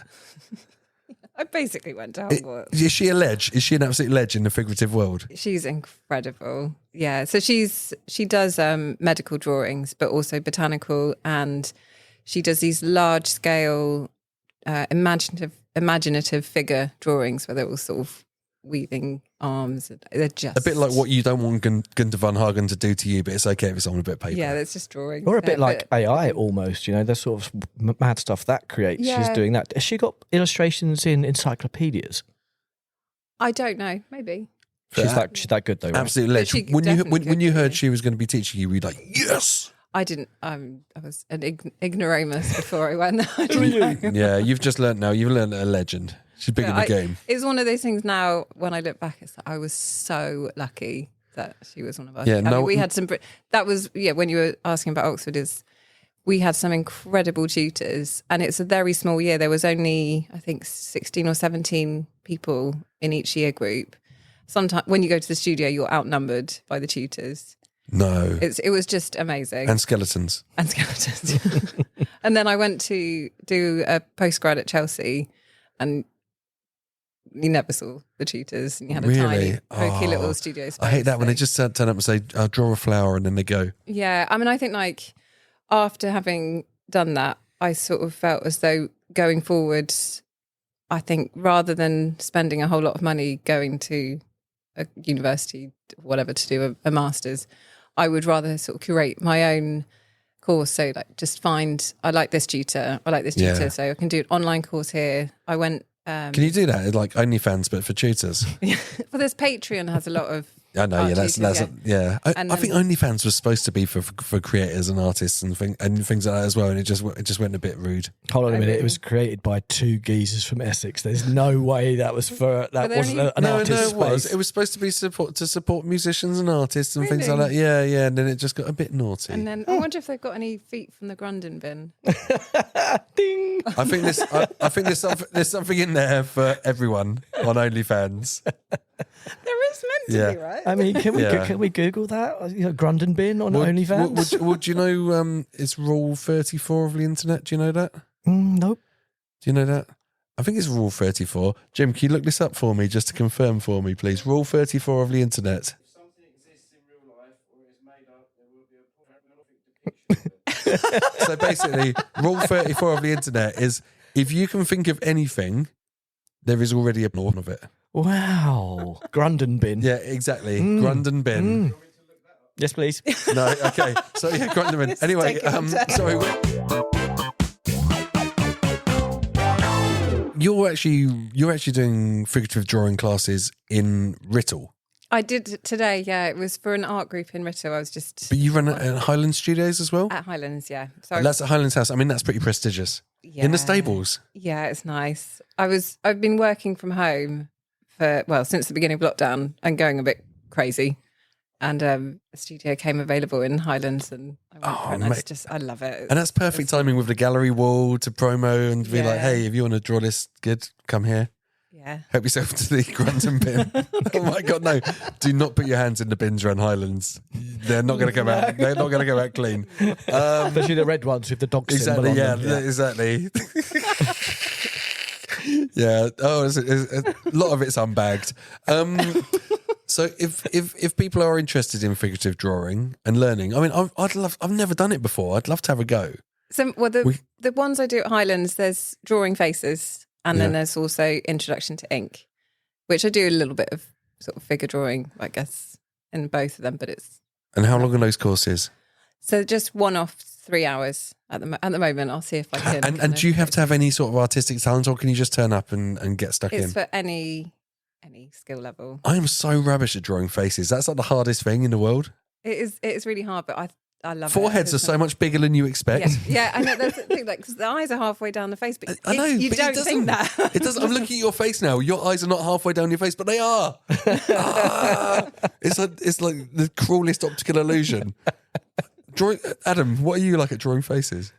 I basically went to Hogwarts. Is she a ledge? Is she an absolute ledge in the figurative world? She's incredible. Yeah. So she does medical drawings, but also botanical, and she does these large scale imaginative figure drawings where they're all sort of weaving arms. They're just A bit like what you don't want Gunther van Hagen to do to you, but it's okay if it's on a bit of paper. Yeah, it's just drawings. Or a bit there, like but- AI almost, you know, the sort of mad stuff that creates. Yeah. She's doing that. Has she got illustrations in encyclopedias? I don't know. Maybe. She's that good though, right? Absolute ledge. She When definitely you could heard be. she was going to be teaching you, were you like, yes? I didn't. I was an ignoramus before I went. I didn't know. Yeah, you've just learnt now. You've learnt a legend. She's big in the game. It's one of those things now. When I look back, it's like I was so lucky that she was one of us. Yeah, I no- mean, we had some. That was when you were asking about Oxford. We had some incredible tutors, and it's a very small year. There was only, I think, 16 or 17 people in each year group. Sometimes when you go to the studio, you're outnumbered by the tutors. No. It was just amazing. And skeletons. And skeletons. And then I went to do a postgrad at Chelsea, and you never saw the tutors, and you had a Really? tiny, pokey Oh, little studio space. I hate that when they so- just turn up and say, I'll draw a flower, and then they go. Yeah, I mean, I think like after having done that, I sort of felt as though going forward, I think rather than spending a whole lot of money going to a university, whatever, to do a master's, I would rather sort of curate my own course. So like just find, I like this tutor, Yeah. so I can do an online course here. I went... Can you do that? Like OnlyFans, but for tutors? well, there's Patreon has a lot of... I know, yeah, art tutors, I And think then- OnlyFans was supposed to be for creators and artists and things like that as well, and it just went a bit rude. Hold on a minute. really- It was created by two geezers from Essex. There's no way that was for that they're wasn't only- an artist it was. space. It was supposed to be to support musicians and artists and things like that. Really? Yeah, and then it just got a bit naughty. And then I wonder if they've got any feet from the Grundon bin. Ding. I think there's something in there for everyone on OnlyFans. There is meant to be, right? I mean, Yeah. can we Google that? You know, Grundon bin on OnlyFans? Would you know? It's Rule 34 of the internet. Do you know that? Nope. Do you know that? I think it's Rule 34. Jim, can you look this up for me just to confirm for me, please? Rule 34 of the internet. So basically, Rule 34 of the internet is if you can think of anything, there is already a norm of it. Wow. Grundon bin. Yeah, exactly. Grundon bin. Yes, please. No, okay. So yeah, Grundon bin. It's Anyway, taking a turn. sorry. You're actually doing figurative drawing classes in Writtle, I did today, yeah. It was for an art group in Writtle. I was just but you run it at Highland Studios as well. at Highlands, yeah. So And that's at Highlands House. I mean, that's pretty prestigious. yeah. In the stables. Yeah, it's nice. I've been working from home since the beginning of lockdown and going a bit crazy. And a studio came available in Highlands, and I went for it. And mate. I love it. And that's perfect timing with the gallery wall to promo and be like, Yeah. hey, if you want to draw this good, come here. yeah. Help yourself to the Grundon bin. Oh my God, no. Do not put your hands in the bins around Highlands. They're not going to come out. They're not going to come out clean. Especially the red ones with the dog symbol Exactly, on yeah, them. exactly. Yeah. Oh, it's a lot of it's unbagged. So if people are interested in figurative drawing and learning, I mean, I've never done it before. I'd love to have a go. So, well, the ones I do at Highlands, there's drawing faces, and then Yeah. there's also introduction to ink, which I do a little bit of sort of figure drawing, I guess, in both of them. But it's And how long are those courses? so just one off 3 hours at the moment. I'll see if I can. And do you have to have any sort of artistic talent, or can you just turn up and get stuck in? It's for any skill level. I am so rubbish at drawing faces. That's like the hardest thing in the world. It is really hard, but I love Foreheads it. are so much bigger than you expect. Yeah, I know. That's the thing. Like, 'cause the eyes are halfway down the face, but I know, you but don't think that. It doesn't. I'm looking at your face now. Your eyes are not halfway down your face, but they are. It's like the cruelest optical illusion. Adam, what are you like at drawing faces?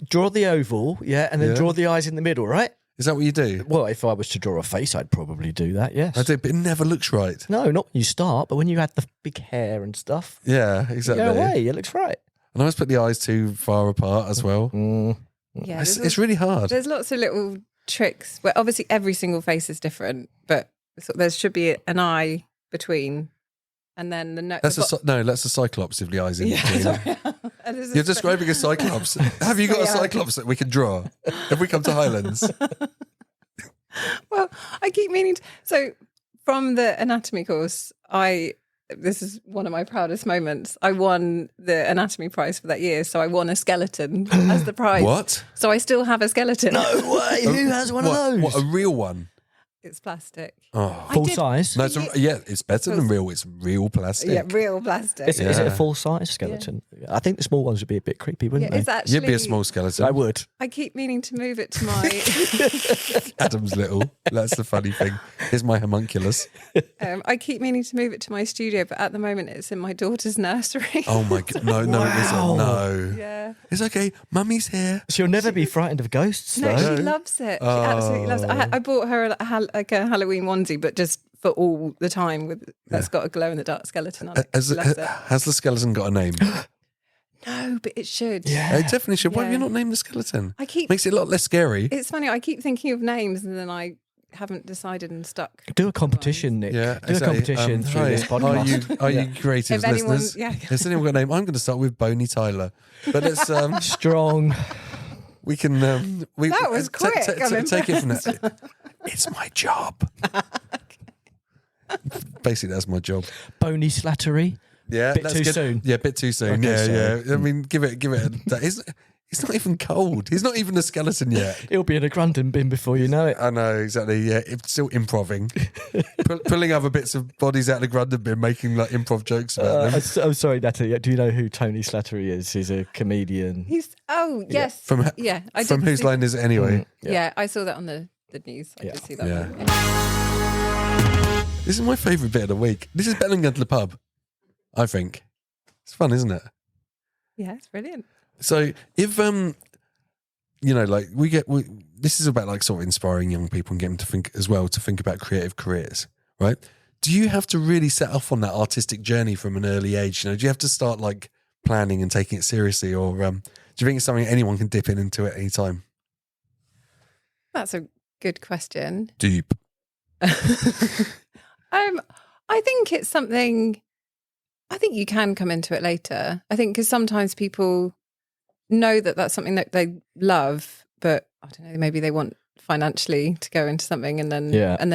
Draw the oval, yeah, and then Yeah. draw the eyes in the middle, right? Is that what you do? Well, if I was to draw a face, I'd probably do that, yes. I do, but it never looks right. No, not when you start, but when you add the big hair and stuff, Yeah, exactly. go away, it looks right. And I always put the eyes too far apart as well. Yeah, It's really hard. There's lots of little tricks. Where obviously every single face is different, but there should be an eye between, and then the That's a cyclops if the eyes in between. And there's a You're spe- describing a cyclops. Have you got a cyclops that we can draw? If we come to Highlands. Well, I keep meaning to. So, from the anatomy course, this is one of my proudest moments. I won the anatomy prize for that year, so I won a skeleton as the prize. What? So I still have a skeleton. No way, who has one of those? What, a real one? It's plastic. Oh. Full did- size? No, it's better than real. It's real plastic. Yeah, real plastic. Is it a Yeah. full size skeleton? I think the small ones would be a bit creepy, wouldn't Yeah, it's they? actually. You'd be a small skeleton. I would. I keep meaning to move it to my. Adam's little. That's the funny thing. Here's my homunculus. I keep meaning to move it to my studio, but at the moment it's in my daughter's nursery. Oh my God. No, no, it isn't. No. Yeah. It's okay. Mummy's here. She'll never be frightened of ghosts, No, though. she loves it. She absolutely loves it. I bought her like a Halloween onesie, but just for all the time that's got a glow in the dark skeleton on it. Has, She loves it. has the skeleton got a name? No, but it should. Yeah. It definitely should. Why have you Yeah. not named the skeleton? I keep. Makes it a lot less scary. It's funny. I keep thinking of names, and then I haven't decided and stuck. Do a competition, Nick. Yeah, Do a competition through this podcast. Are you creative If anyone- listeners? yeah. Has anyone got a name? I'm going to start with Boney Tyler. But it's Strong. we can That was quick. I'm take it from that. It's my job. Basically, that's my job. Bony slattery. Yeah, Bit that's too good. soon. Yeah, bit too soon. Okay, Yeah. I mean, give it. It's not even cold. He's not even a skeleton yet. It'll be in a Grundon bin before you know it. I know, exactly. Yeah, it's still improving. Pulling other bits of bodies out of the Grundon bin, making like improv jokes about them. I'm sorry, Natalie. Do you know who Tony Slattery is? He's a comedian. Yes. From I from did whose see- line is it anyway? Yeah, I saw that on the news. I Yeah. did see that. Yeah. Yeah. This is my favourite bit of the week. This is better than going to the pub, I think. It's fun, isn't it? Yeah, it's brilliant. So if like this is about like sort of inspiring young people and getting them to think about creative careers, right? Do you have to really set off on that artistic journey from an early age? You know, do you have to start like planning and taking it seriously, or do you think it's something anyone can dip into at any time? That's a good question. Deep. I think it's something. I think you can come into it later. I think because sometimes people know that that's something that they love, but I don't know. Maybe they want financially to go into something and then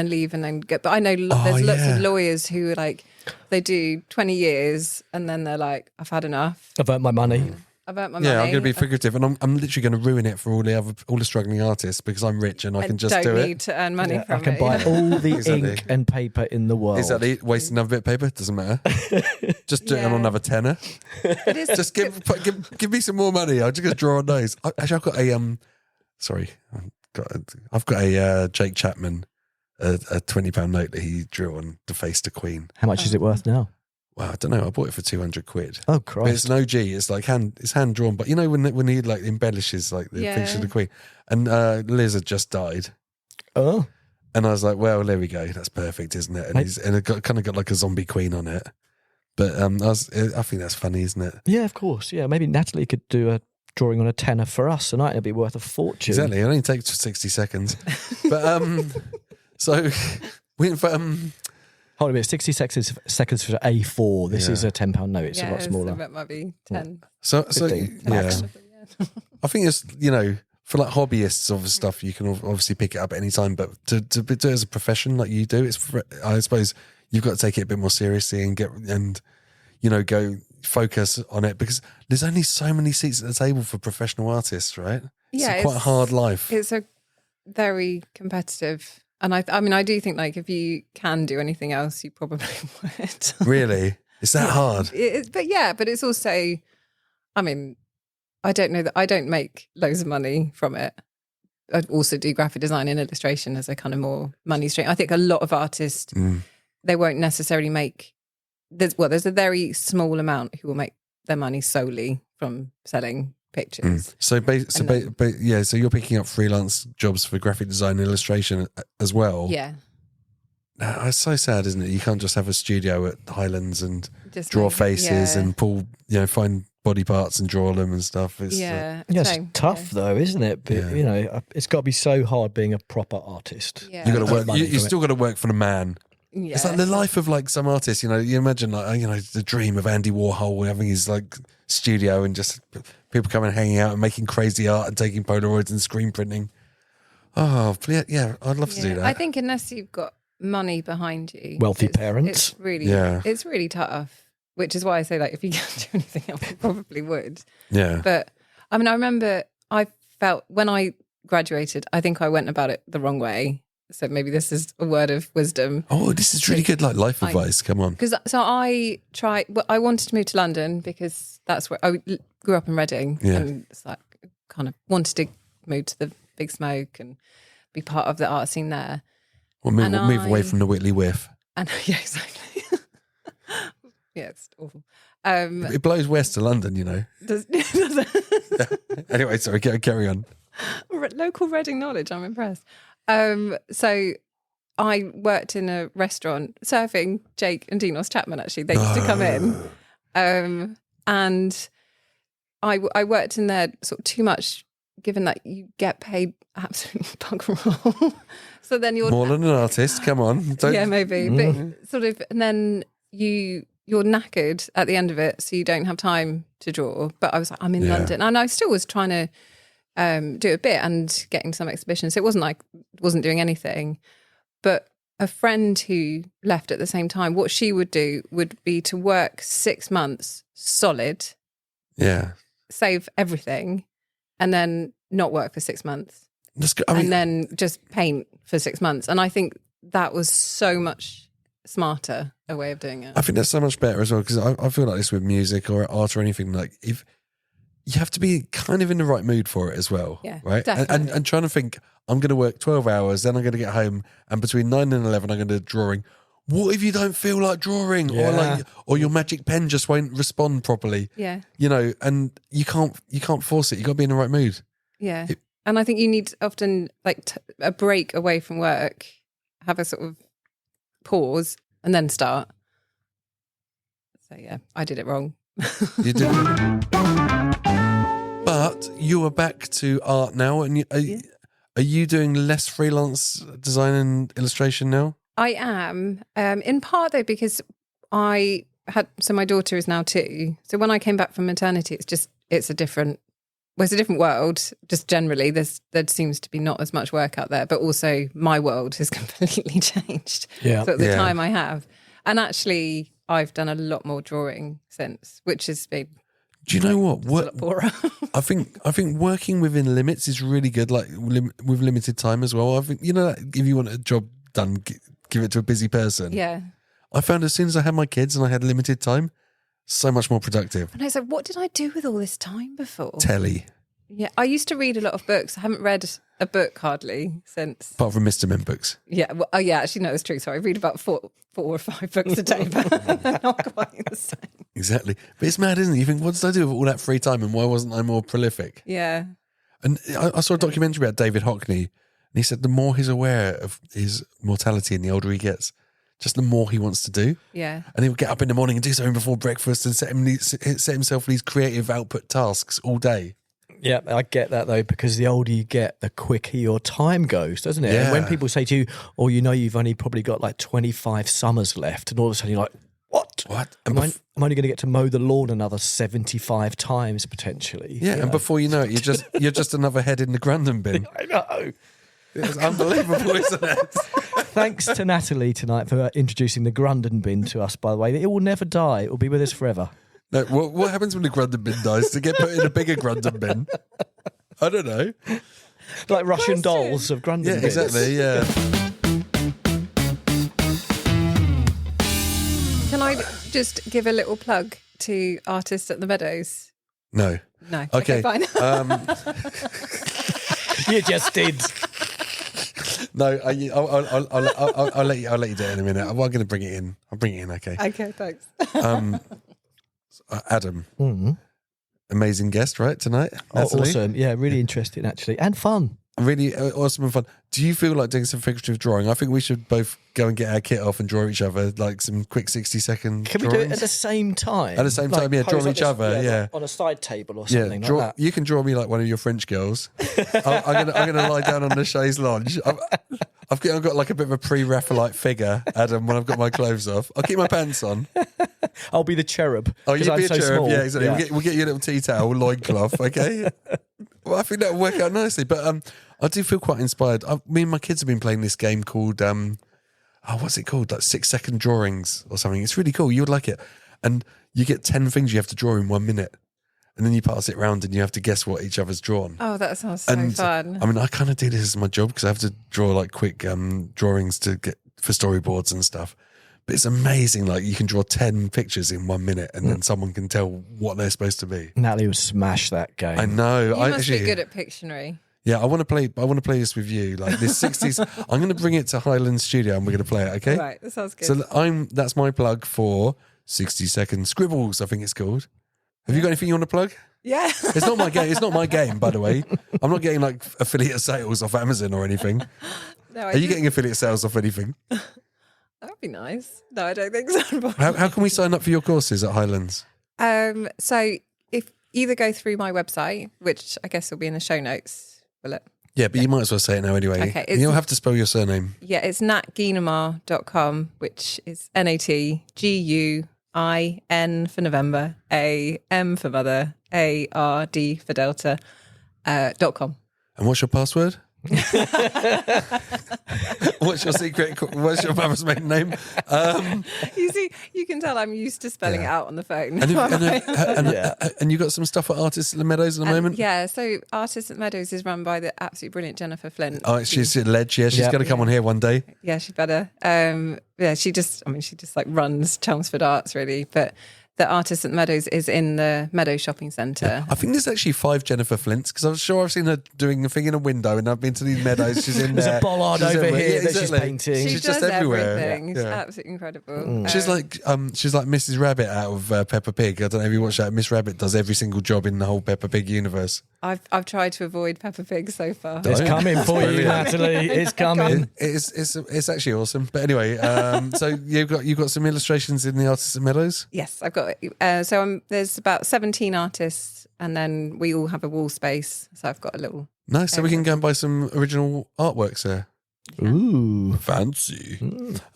leave and then get. But I know there's lots of lawyers who like they do 20 years and then they're like, I've had enough. I've earned my money. I've earned my Yeah, money. I'm going to be figurative, and I'm literally going to ruin it for all the struggling artists because I'm rich and I can just don't do need it. to earn money I from can it. buy all the Exactly. ink and paper in the world. Exactly. Waste another bit of paper, doesn't matter. Just do it on Yeah. another tenner. But it's Just give me some more money. I'm just going to draw on those. Actually, I've got a sorry, I've got a Jake Chapman a £20 note that he drew on the face to Queen. How much is it worth now? Well, I don't know. I bought it for £200. Oh, But it's Christ. an OG. It's like hand drawn. But you know when he like embellishes like the picture of the Queen, and Liz had just died. Oh. And I was like, well, there we go. That's perfect, isn't it? And it kind of got like a zombie queen on it. But I think that's funny, isn't it? Yeah, of course. Yeah, maybe Natalie could do a drawing on a tenner for us tonight. It'd be worth a fortune. Exactly. It only takes 60 seconds. But so we've Hold on a minute, 60 seconds for A4. This is a £10 note. It's a lot smaller. So that might be 10. so 15 yeah. max. I think it's for like hobbyists of stuff, you can obviously pick it up at any time. But to do it as a profession like you do, I suppose you've got to take it a bit more seriously and go focus on it because there's only so many seats at the table for professional artists, right? Yeah, it's quite a hard life. It's a very competitive, and I mean, I do think like if you can do anything else, you probably would. Really, is that hard? But it's also, I mean, I don't know that I don't make loads of money from it. I also do graphic design and illustration as a kind of more money stream. I think a lot of artists they won't necessarily make. There's a very small amount who will make their money solely from selling pictures. So you're picking up freelance jobs for graphic design and illustration as well. Yeah, It's so sad, isn't it? You can't just have a studio at Highlands and just draw make- faces yeah. and pull, find body parts and draw them and stuff. It's, Yeah, Yeah, it's same, tough though, isn't it? But, Yeah. it's got to be so hard being a proper artist. Yeah. you got to work. money You from still got to work for the man. Yeah. It's like the life of like some artists. You imagine like the dream of Andy Warhol having his like studio and just people coming and hanging out and making crazy art and taking Polaroids and screen printing. Oh, yeah, I'd love to do that. I think unless you've got money behind you, Wealthy parents. it's really, Yeah. it's really tough. Which is why I say like if you can't do anything else, you probably would. Yeah. But I mean, I remember I felt when I graduated, I think I went about it the wrong way. So maybe this is a word of wisdom. Oh, this is really good, like life advice. Come on. Because I wanted to move to London because that's where I grew up in Reading, Yeah. and it's like kind of wanted to move to the Big Smoke and be part of the art scene there. We'll move And away I- from the Whitley Whiff. And yeah, exactly. Yeah, it's awful. It blows west to London, Does Anyway, sorry, carry on. local Reading knowledge. I'm impressed. So I worked in a restaurant serving Jake and Dinos Chapman. Actually, they used to come in, and I worked in there sort of too much given that you get paid absolutely bugger all, so then you're more than an artist. Come on, yeah, maybe, but sort of, and then you're knackered at the end of it, so you don't have time to draw. But I was like, I'm in London, and I still was trying to do a bit and getting some exhibitions. So it wasn't like wasn't doing anything, but a friend who left at the same time, what she would do would be to work 6 months solid, save everything, and then not work for 6 months, and then just paint for 6 months. And I think that was so much smarter a way of doing it. I think that's so much better as well, because I feel like this with music or art or anything, like if you have to be kind of in the right mood for it as well, right? And trying to think, I'm going to work 12 hours, then I'm going to get home, and between 9 and 11 I'm going to do drawing. What if you don't feel like drawing, or your magic pen just won't respond properly? Yeah, you know, and you can't force it. You got to be in the right mood. Yeah, and I think you need often like a break away from work, have a sort of pause, and then start. So yeah, I did it wrong. You did. But you are back to art now, and are you doing less freelance design and illustration now? I am, in part though, because my daughter is now 2. So when I came back from maternity, it's a different world. Just generally, there seems to be not as much work out there, but also my world has completely changed. Yeah. So at the time I have, and actually I've done a lot more drawing since, which has been. Do you know what? A lot poorer. I think working within limits is really good, like with limited time as well. I think, you know, if you want a job done, give it to a busy person. Yeah. I found as soon as I had my kids and I had limited time, so much more productive. And I was like, what did I do with all this time before? Telly. Yeah, I used to read a lot of books. I haven't read a book hardly since. Apart from Mr. Men books. Yeah, well, actually, no, it's true. So I read about 4 or 5 books a day, but not quite the same. Exactly. But it's mad, isn't it? You think, what did I do with all that free time and why wasn't I more prolific? Yeah. And I saw a documentary about David Hockney, and he said the more he's aware of his mortality and the older he gets, just the more he wants to do. Yeah. And he would get up in the morning and do something before breakfast and set himself these creative output tasks all day. Yeah, I get that though, because the older you get, the quicker your time goes, doesn't it? Yeah. And when people say to you, oh, you know, you've only probably got like 25 summers left, and all of a sudden you're like, what? I'm only going to get to mow the lawn another 75 times potentially. Yeah, and before you know it, you're just another head in the Grandin bin. I know. It's unbelievable, isn't it? Thanks to Natalie tonight for introducing the Grandin bin to us, by the way. It will never die. It will be with us forever. No, what happens when the Grandin bin dies? To get put in a bigger Grandin bin? I don't know. Like Russian dolls of Grandin bins. Exactly, yeah. Can I just give a little plug to Artists at the Meadows? No. Okay, fine. You just did. No, I'll let you do it in a minute. I'm going to bring it in. I'll bring it in, okay? Okay, thanks. Adam, amazing guest, right, tonight? Natalie? Awesome. Yeah, really interesting, actually. And fun. Really awesome and fun. Do you feel like doing some figurative drawing? I think we should both go and get our kit off and draw each other, like some quick 60-second Can we do it at the same time? At the same time, pose draw like each other, yeah. On a side table or something draw, like that. You can draw me like one of your French girls. I'm gonna lie down on the chaise lounge. I've got like a bit of a pre-Raphaelite figure, Adam, when I've got my clothes off. I'll keep my pants on. I'll be the cherub. Oh, you'll be a cherub, small. yeah, exactly. Yeah. We'll get you a little tea towel, loincloth, okay? Well, I think that'll work out nicely. But I do feel quite inspired. Me and my kids have been playing this game called, what's it called? Like 6-second drawings or something. It's really cool. You would like it. And you get 10 things you have to draw in 1 minute. And then you pass it around and you have to guess what each other's drawn. Oh, that sounds so fun. I mean, I kind of do this as my job because I have to draw like quick drawings to get for storyboards and stuff. But it's amazing. Like you can draw 10 pictures in 1 minute and then someone can tell what they're supposed to be. Natalie would smash that game. I know. You must be good at Pictionary. Yeah, I want to play this with you. Like this 60s. I'm going to bring it to Highland Studio and we're going to play it, okay? Right, that sounds good. So that's my plug for 60-second scribbles, I think it's called. Have you got anything you want to plug? Yeah. It's not my game. It's not my game, by the way. I'm not getting like affiliate sales off Amazon or anything. No, Are you getting affiliate sales off anything? That would be nice. No, I don't think so. How can we sign up for your courses at Highlands? So if either go through my website, which I guess will be in the show notes, will it? Yeah, but you might as well say it now anyway. Okay, You'll have to spell your surname. Yeah, it's natguinamard.com, which is NATGUIN for November, AM for mother, ARD for Delta, .com. And what's your password? What's your secret? What's your mother's maiden name? You see, you can tell I'm used to spelling it out on the phone. And you got some stuff at Artists at the Meadows at the moment? Yeah, so Artists at Meadows is run by the absolutely brilliant Jennifer Flint. Oh, she's a ledge. Yeah, she's got to come on here one day. Yeah, she better. She just like runs Chelmsford Arts really, but the Artists at Meadows is in the Meadows Shopping Centre. Yeah. I think there's actually 5 Jennifer Flints because I'm sure I've seen her doing a thing in a window and I've been to these Meadows. She's in there. There's a bollard over here that she's painting. She She's does just everywhere. everything. Yeah. She's absolutely incredible. She's like Mrs. Rabbit out of Peppa Pig. I don't know if you watch that. Miss Rabbit does every single job in the whole Peppa Pig universe. I've tried to avoid Peppa Pig so far. It's coming for you, Natalie. It's coming. It's actually awesome. But anyway, so you've got some illustrations in the Artists at Meadows. Yes, I've got. There's about 17 artists, and then we all have a wall space. So I've got a little. Nice. So we can go and buy some original artworks there. Ooh. Fancy.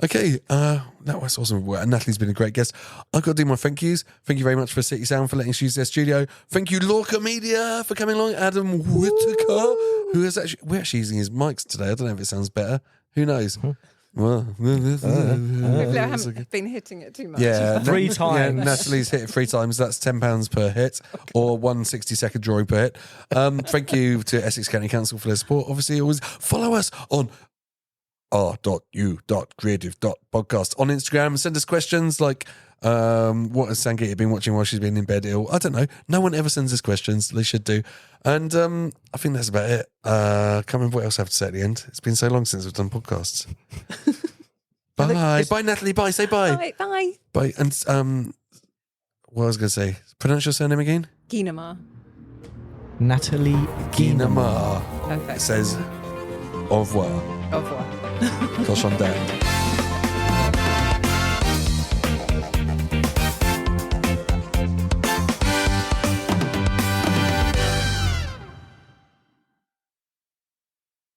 Okay, that was awesome. Well, Natalie's been a great guest. I've got to do my thank yous. Thank you very much for City Sound for letting us use their studio. Thank you, Lorca Media, for coming along. Adam Whitaker, we're actually using his mics today. I don't know if it sounds better. Who knows? Well, Hopefully I haven't been hitting it too much. Yeah, 3 times. Yeah, Natalie's hit it 3 times. That's £10 per hit, or 1 60-second drawing per hit. Thank you to Essex County Council for their support. Obviously, always follow us on r.u.creative.podcast on Instagram. Send us questions like, what has Sangeeta been watching while she's been in bed ill? I don't know. No one ever sends us questions. They should do. And I think that's about it. Can't remember what else I have to say at the end. It's been so long since we've done podcasts. Bye. Bye, Natalie. Bye. Say bye. Bye. Bye. Bye. And what I was going to say. Pronounce your surname again? Guinamard. Natalie Guinamard. Guinamard. Perfect. It says au revoir. Au revoir. Cochon d'Inde.